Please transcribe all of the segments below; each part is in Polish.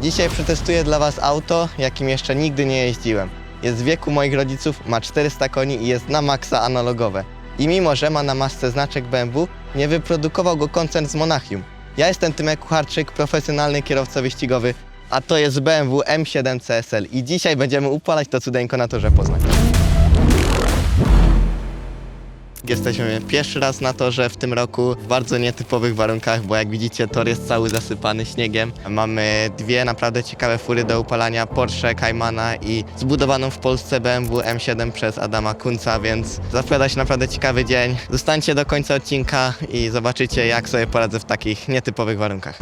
Dzisiaj przetestuję dla Was auto, jakim jeszcze nigdy nie jeździłem. Jest w wieku moich rodziców, ma 400 koni i jest na maksa analogowe. I mimo, że ma na masce znaczek BMW, nie wyprodukował go koncern z Monachium. Ja jestem Tymek Kucharczyk, profesjonalny kierowca wyścigowy, a to jest BMW M7 CSL i dzisiaj będziemy upalać to cudeńko na torze Poznań. Jesteśmy pierwszy raz na torze w tym roku w bardzo nietypowych warunkach, bo jak widzicie tor jest cały zasypany śniegiem. Mamy dwie naprawdę ciekawe fury do upalania, Porsche Caymana i zbudowaną w Polsce BMW M7 przez Adama Kunca, więc zapowiada się naprawdę ciekawy dzień. Zostańcie do końca odcinka i zobaczycie, jak sobie poradzę w takich nietypowych warunkach.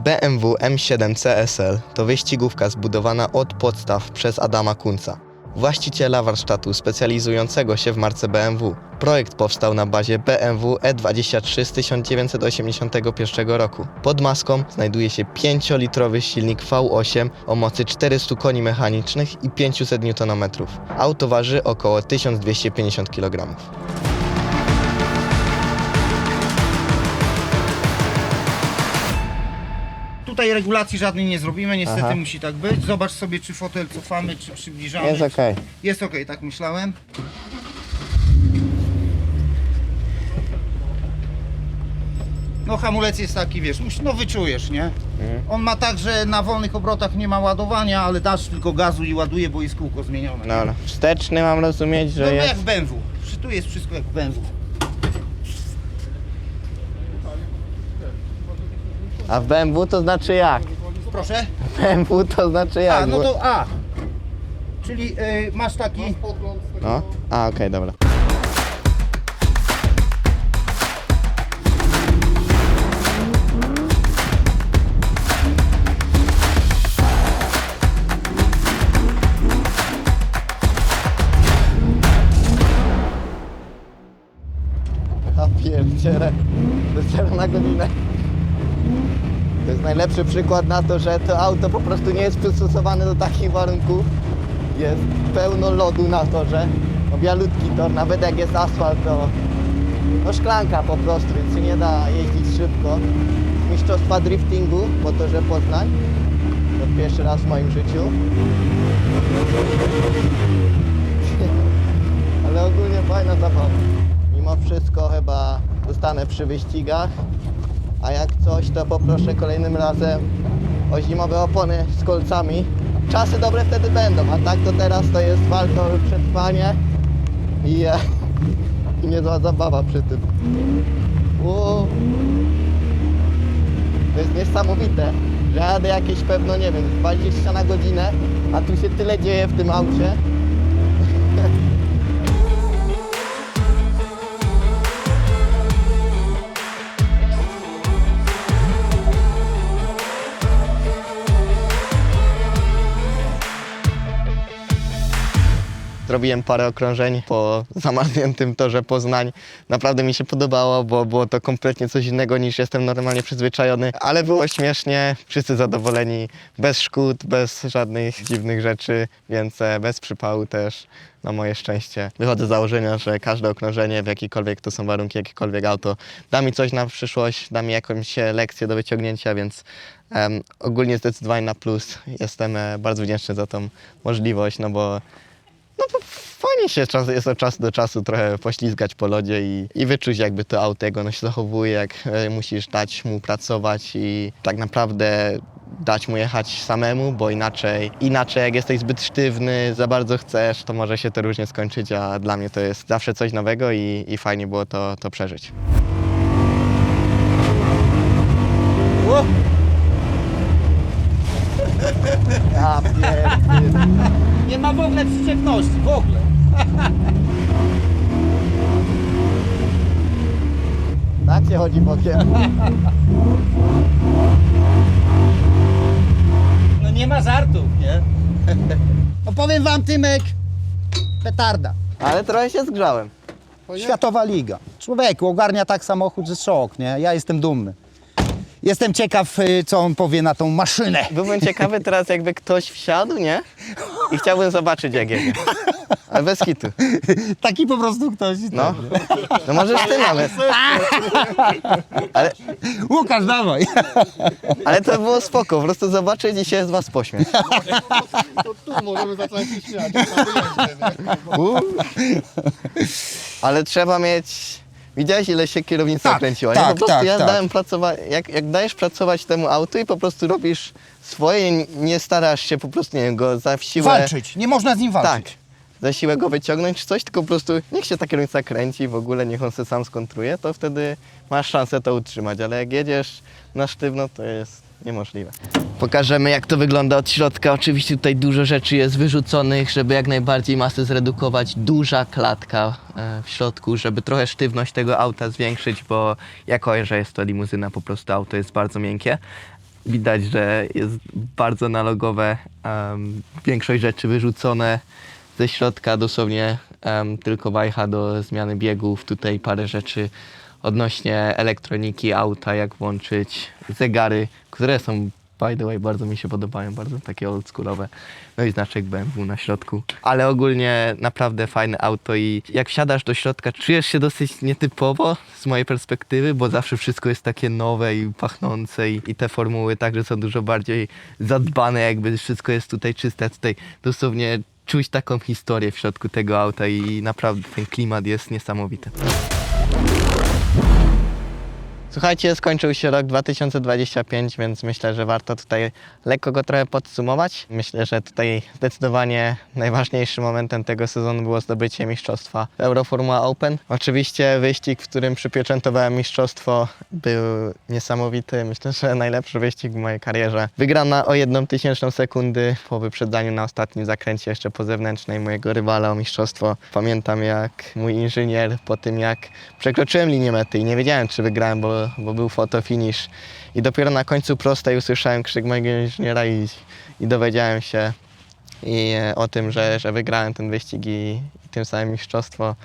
BMW M7 CSL to wyścigówka zbudowana od podstaw przez Adama Kunca, właściciela warsztatu specjalizującego się w marce BMW. Projekt powstał na bazie BMW E23 z 1981 roku. Pod maską znajduje się 5-litrowy silnik V8 o mocy 400 koni mechanicznych i 500 Nm. Auto waży około 1250 kg. Tutaj regulacji żadnej nie zrobimy, niestety Aha. musi tak być. Zobacz sobie, czy fotel cofamy, czy przybliżamy. Jest okej. Jest okej, tak myślałem. No hamulec jest taki, wiesz, no wyczujesz, nie? On ma tak, że na wolnych obrotach nie ma ładowania, ale dasz tylko gazu i ładuje, bo jest kółko zmienione. No, wsteczny mam rozumieć, że No jest... jak w BMW. Tu jest wszystko jak w BMW. A w BMW to znaczy jak? Proszę? BMW to znaczy jak? A, no to A. Czyli masz taki... No? A, okej, dobra. A pierdziele, do 0 na godzinę. To jest najlepszy przykład na to, że to auto po prostu nie jest przystosowane do takich warunków. Jest pełno lodu na torze, no bialutki tor, nawet jak jest asfalt, to no szklanka po prostu, więc się nie da jeździć szybko. Mistrzostwa driftingu po torze Poznań, to pierwszy raz w moim życiu. Ale ogólnie fajna zabawa. Mimo wszystko chyba zostanę przy wyścigach, a jak coś, to poproszę kolejnym razem o zimowe opony z kolcami. Czasy dobre wtedy będą, a tak to teraz to jest walka o przetrwanie i niezła zabawa przy tym. To jest niesamowite, że jadę jakieś pewno, nie wiem, 20 na godzinę, a tu się tyle dzieje w tym aucie. Zrobiłem parę okrążeń po zamarzniętym torze Poznań. Naprawdę mi się podobało, bo było to kompletnie coś innego niż jestem normalnie przyzwyczajony. Ale było śmiesznie, wszyscy zadowoleni, bez szkód, bez żadnych dziwnych rzeczy, więc bez przypału też, na moje szczęście. Wychodzę z założenia, że każde okrążenie, w jakikolwiek to są warunki, jakiekolwiek auto, da mi coś na przyszłość, da mi jakąś lekcję do wyciągnięcia, więc ogólnie zdecydowanie na plus. Jestem bardzo wdzięczny za tą możliwość, no bo fajnie się jest od czasu do czasu trochę poślizgać po lodzie i wyczuć jakby to auto, jak ono się zachowuje, jak musisz dać mu pracować i tak naprawdę dać mu jechać samemu, bo inaczej jak jesteś zbyt sztywny, za bardzo chcesz, to może się to różnie skończyć, a dla mnie to jest zawsze coś nowego i fajnie było to przeżyć. Ja pierdolę. Nie ma w ogóle przyczepności, w ogóle. Tak się chodzi bokiem. No nie ma żartów, nie? No powiem wam, Tymek, petarda. Ale trochę się zgrzałem. Światowa liga. Człowieku, ogarnia tak samochód, że szok, nie? Ja jestem dumny. Jestem ciekaw, co on powie na tą maszynę. Byłbym ciekawy teraz, jakby ktoś wsiadł, nie? i chciałbym zobaczyć jak jedzie. Ale bez kitu. Taki po prostu ktoś. No, no możesz ty nawet. Łukasz, dawaj. Ale to było spoko, po prostu zobaczyć i się z was pośmiać. To tu możemy zacząć się śmiać. Na wyjeździe, nie? Ale trzeba mieć... Widziałeś, ile się kierownica Tak, kręciła? tak, nie? Po prostu tak, ja tak. dałem pracować, jak dajesz pracować temu autu i po prostu robisz swoje, nie starasz się po prostu, nie wiem, go za siłę... Walczyć, nie można z nim Tak, walczyć. za siłę go wyciągnąć czy coś, tylko po prostu niech się ta kierownica kręci, w ogóle niech on se sam skontruje, to wtedy masz szansę to utrzymać, ale jak jedziesz na sztywno, to jest niemożliwe. Pokażemy jak to wygląda od środka. Oczywiście tutaj dużo rzeczy jest wyrzuconych, żeby jak najbardziej masę zredukować. Duża klatka w środku, żeby trochę sztywność tego auta zwiększyć, bo jako że jest to limuzyna, po prostu auto jest bardzo miękkie. Widać, że jest bardzo analogowe, większość rzeczy wyrzucone ze środka, dosłownie tylko wajcha do zmiany biegów, tutaj parę rzeczy odnośnie elektroniki auta, jak włączyć, zegary, które są by the way bardzo mi się podobają, bardzo takie oldschoolowe, no i znaczek BMW na środku, ale ogólnie naprawdę fajne auto i jak wsiadasz do środka, czujesz się dosyć nietypowo z mojej perspektywy, bo zawsze wszystko jest takie nowe i pachnące i te formuły także są dużo bardziej zadbane, jakby wszystko jest tutaj czyste, tutaj dosłownie czuć taką historię w środku tego auta i naprawdę ten klimat jest niesamowity. Słuchajcie, skończył się rok 2025, więc myślę, że warto tutaj lekko go trochę podsumować. Myślę, że tutaj zdecydowanie najważniejszym momentem tego sezonu było zdobycie mistrzostwa Euroformula Open. Oczywiście wyścig, w którym przypieczętowałem mistrzostwo, był niesamowity. Myślę, że najlepszy wyścig w mojej karierze. Wygrana o 1/1000 sekundy po wyprzedzaniu na ostatnim zakręcie jeszcze po zewnętrznej mojego rywala o mistrzostwo. Pamiętam jak mój inżynier po tym jak przekroczyłem linię mety i nie wiedziałem czy wygrałem, bo był fotofinish i dopiero na końcu prostej usłyszałem krzyk mojego inżyniera i dowiedziałem się o tym, że wygrałem ten wyścig i tym samym mistrzostwo.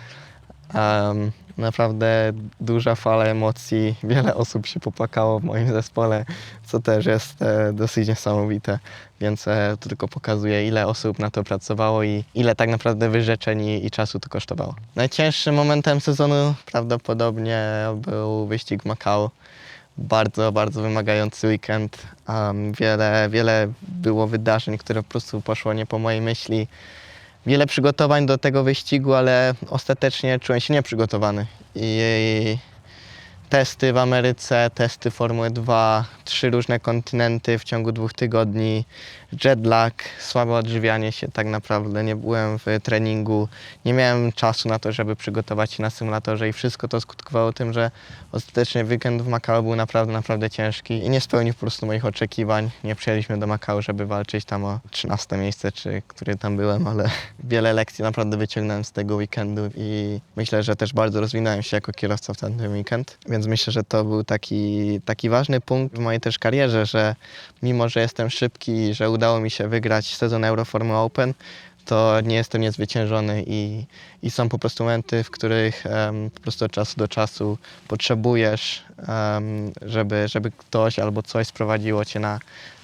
Naprawdę duża fala emocji, wiele osób się popłakało w moim zespole, co też jest dosyć niesamowite, więc to tylko pokazuje, ile osób na to pracowało i ile tak naprawdę wyrzeczeń i czasu to kosztowało. Najcięższym momentem sezonu prawdopodobnie był wyścig w Macau. Bardzo, bardzo wymagający weekend. Wiele było wydarzeń, które po prostu poszło nie po mojej myśli. Wiele przygotowań do tego wyścigu, ale ostatecznie czułem się nieprzygotowany. I testy w Ameryce, testy Formuły 2, 3 różne kontynenty w ciągu 2 tygodni, jetlag, słabe odżywianie się tak naprawdę, nie byłem w treningu, nie miałem czasu na to, żeby przygotować się na symulatorze i wszystko to skutkowało tym, że ostatecznie weekend w Macau był naprawdę ciężki i nie spełnił po prostu moich oczekiwań. Nie przyjechaliśmy do Macau, żeby walczyć tam o 13 miejsce, czy który tam byłem, ale wiele lekcji naprawdę wyciągnąłem z tego weekendu i myślę, że też bardzo rozwinąłem się jako kierowca w ten weekend, więc myślę, że to był taki ważny punkt w mojej też karierze, że mimo, że jestem szybki i że udało mi się wygrać sezon Euroformula Open, to nie jestem niezwyciężony i są po prostu momenty, w których po prostu od czasu do czasu potrzebujesz, żeby ktoś albo coś sprowadziło cię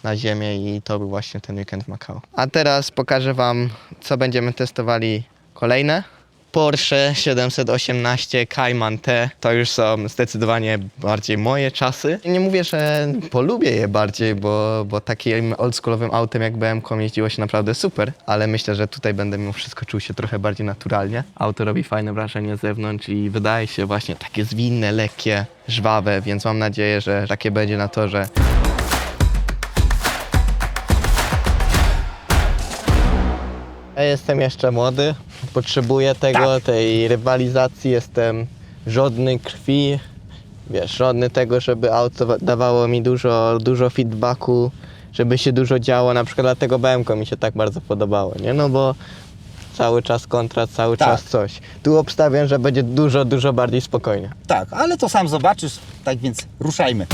na ziemię i to był właśnie ten weekend w Macau. A teraz pokażę wam, co będziemy testowali kolejne. Porsche 718 Cayman T to już są zdecydowanie bardziej moje czasy. Nie mówię, że polubię je bardziej, bo takim oldschoolowym autem jak BMW jeździło się naprawdę super, ale myślę, że tutaj będę mimo wszystko czuł się trochę bardziej naturalnie. Auto robi fajne wrażenie z zewnątrz i wydaje się właśnie takie zwinne, lekkie, żwawe, więc mam nadzieję, że takie będzie na torze. Ja jestem jeszcze młody, potrzebuję tej rywalizacji, jestem żądny krwi, wiesz, żądny tego, żeby auto dawało mi dużo feedbacku, żeby się dużo działo, na przykład dlatego BMW mi się tak bardzo podobało, nie? No bo cały czas kontrakt, cały czas coś. Tu obstawiam, że będzie dużo bardziej spokojnie. Tak, ale to sam zobaczysz, tak więc ruszajmy.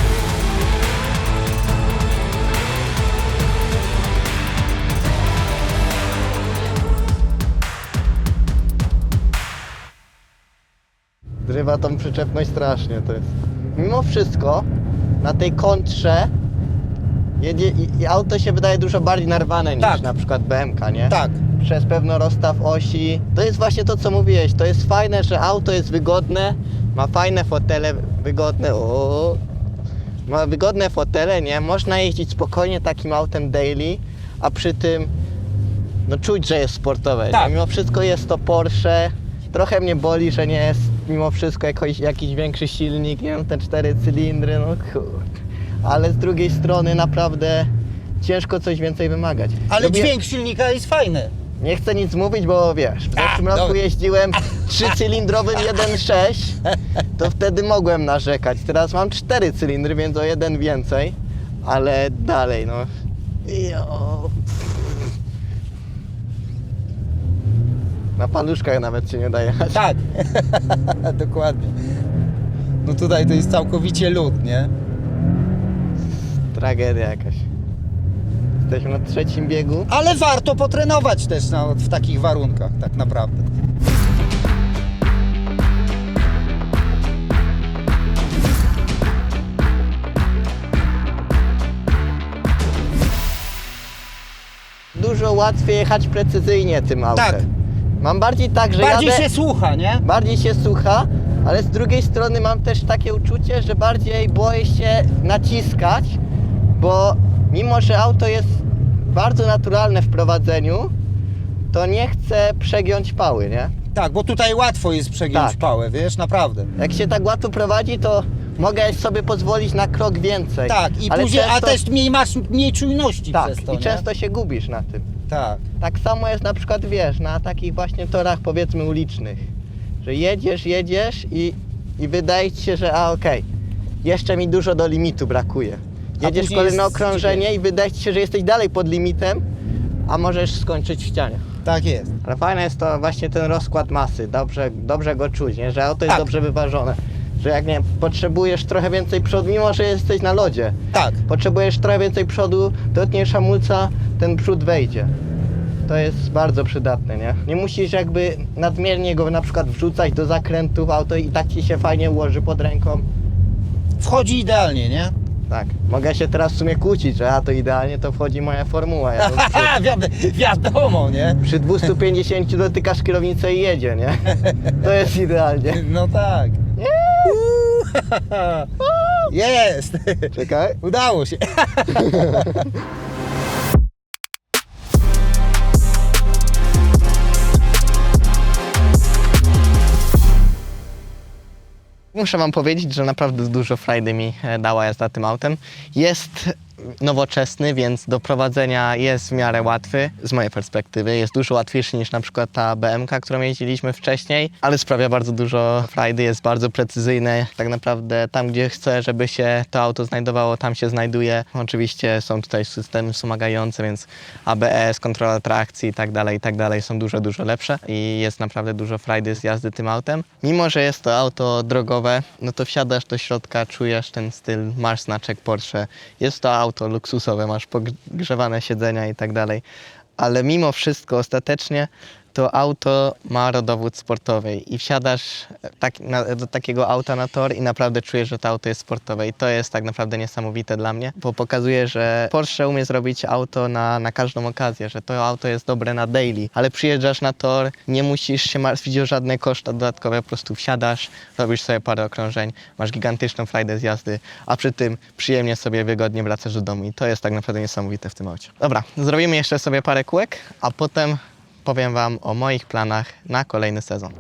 Zrywa tą przyczepność strasznie, to jest. Mimo wszystko na tej kontrze I auto się wydaje dużo bardziej narwane niż Tak. na przykład BMK, nie? Tak. Przez pewno rozstaw osi. To jest właśnie to, co mówiłeś. To jest fajne, że auto jest wygodne, ma fajne fotele, wygodne. Ma wygodne fotele, nie? Można jeździć spokojnie takim autem daily, a przy tym no czuć, że jest sportowe. Tak. Nie? Mimo wszystko jest to Porsche. Trochę mnie boli, że nie jest mimo wszystko jakiś większy silnik, nie wiem, te 4 cylindry, no kurde. Ale z drugiej strony naprawdę ciężko coś więcej wymagać. Ale Lubię- dźwięk silnika jest fajny. Nie chcę nic mówić, bo wiesz, w zeszłym roku dobra. jeździłem 3-cylindrowym 1.6, to wtedy mogłem narzekać. Teraz mam 4 cylindry, więc o jeden więcej, ale dalej, no. Jo. Na paluszkach nawet się nie daje jechać. Tak. Dokładnie. No tutaj to jest całkowicie lód, nie? Tragedia jakaś. Jesteśmy na 3. biegu. Ale warto potrenować też w takich warunkach, tak naprawdę. Dużo łatwiej jechać precyzyjnie tym autem. Tak. Mam bardziej tak, że Bardziej jadę... się słucha, nie? Bardziej się słucha, ale z drugiej strony mam też takie uczucie, że bardziej boję się naciskać, bo mimo, że auto jest bardzo naturalne w prowadzeniu, to nie chcę przegiąć pały, nie? Tak, bo tutaj łatwo jest przegiąć Tak. pałę, wiesz, naprawdę. Jak się tak łatwo prowadzi, to mogę sobie pozwolić na krok więcej. Tak, i ale później, a często, też masz mniej czujności tak, przez to, i nie? często się gubisz na tym. Tak. Tak samo jest na przykład, wiesz, na takich właśnie torach powiedzmy ulicznych, że jedziesz i wydaje ci się, że okej, jeszcze mi dużo do limitu brakuje. Jedziesz później kolejne jest okrążenie i wydaje ci się, że jesteś dalej pod limitem, a możesz skończyć w ścianie. Tak jest. Ale fajne jest to właśnie ten rozkład masy, dobrze go czuć, nie? Że auto jest Tak. dobrze wyważone. Że jak nie potrzebujesz trochę więcej przodu, mimo że jesteś na lodzie, Tak. potrzebujesz trochę więcej przodu, dotkniesz hamulca, ten przód wejdzie. To jest bardzo przydatne, nie? Nie musisz jakby nadmiernie go na przykład wrzucać do zakrętów, auto i tak ci się fajnie ułoży pod ręką. Wchodzi idealnie, nie? Tak, mogę się teraz w sumie kłócić, że to idealnie to wchodzi moja formuła. Ja Wiadomo, nie? przy 250 dotykasz kierownicę i jedzie, nie? To jest idealnie. No tak. Jest! Czekaj. Udało się. Muszę wam powiedzieć, że naprawdę dużo frajdy mi dała jazda tym autem. Jest nowoczesny, więc do prowadzenia jest w miarę łatwy, z mojej perspektywy. Jest dużo łatwiejszy niż na przykład ta BMK, którą jeździliśmy wcześniej, ale sprawia bardzo dużo frajdy, jest bardzo precyzyjny. Tak naprawdę tam, gdzie chcę, żeby się to auto znajdowało, tam się znajduje. Oczywiście są tutaj systemy wspomagające, więc ABS, kontrola trakcji i tak dalej są dużo lepsze i jest naprawdę dużo frajdy z jazdy tym autem. Mimo, że jest to auto drogowe, no to wsiadasz do środka, czujesz ten styl, masz znaczek Porsche. Jest to auto luksusowe, masz pogrzewane siedzenia i tak dalej, ale mimo wszystko ostatecznie to auto ma rodowód sportowy i wsiadasz do takiego auta na tor i naprawdę czujesz, że to auto jest sportowe i to jest tak naprawdę niesamowite dla mnie, bo pokazuje, że Porsche umie zrobić auto na każdą okazję, że to auto jest dobre na daily, ale przyjeżdżasz na tor, nie musisz się martwić o żadne koszta dodatkowe, po prostu wsiadasz, robisz sobie parę okrążeń, masz gigantyczną frajdę z jazdy, a przy tym przyjemnie sobie, wygodnie wracasz do domu i to jest tak naprawdę niesamowite w tym aucie. Dobra, zrobimy jeszcze sobie parę kółek, a potem powiem wam o moich planach na kolejny sezon.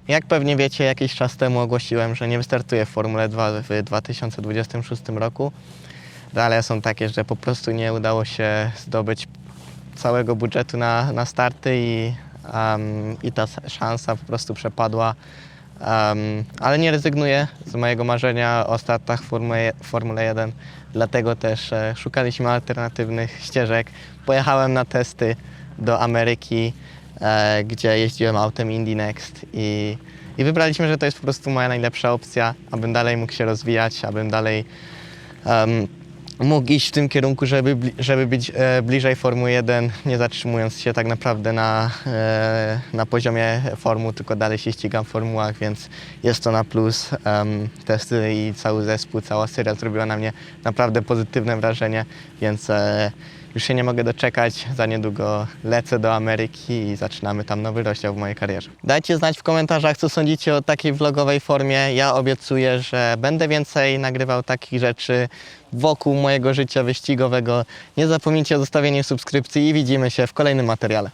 Jak pewnie wiecie, jakiś czas temu ogłosiłem, że nie wystartuję w Formule 2 w 2026 roku. Realia są takie, że po prostu nie udało się zdobyć całego budżetu na starty i ta szansa po prostu przepadła. Ale nie rezygnuję z mojego marzenia o startach w Formule 1, dlatego też szukaliśmy alternatywnych ścieżek. Pojechałem na testy do Ameryki, gdzie jeździłem autem Indy Next i wybraliśmy, że to jest po prostu moja najlepsza opcja, abym dalej mógł się rozwijać, abym dalej mógł iść w tym kierunku, żeby być bliżej Formuły 1, nie zatrzymując się tak naprawdę na poziomie formuł, tylko dalej się ścigam w formułach, więc jest to na plus. Testy i cały zespół, cała seria zrobiła na mnie naprawdę pozytywne wrażenie, więc już się nie mogę doczekać. Za niedługo lecę do Ameryki i zaczynamy tam nowy rozdział w mojej karierze. Dajcie znać w komentarzach, co sądzicie o takiej vlogowej formie. Ja obiecuję, że będę więcej nagrywał takich rzeczy wokół mojego życia wyścigowego. Nie zapomnijcie o zostawieniu subskrypcji i widzimy się w kolejnym materiale.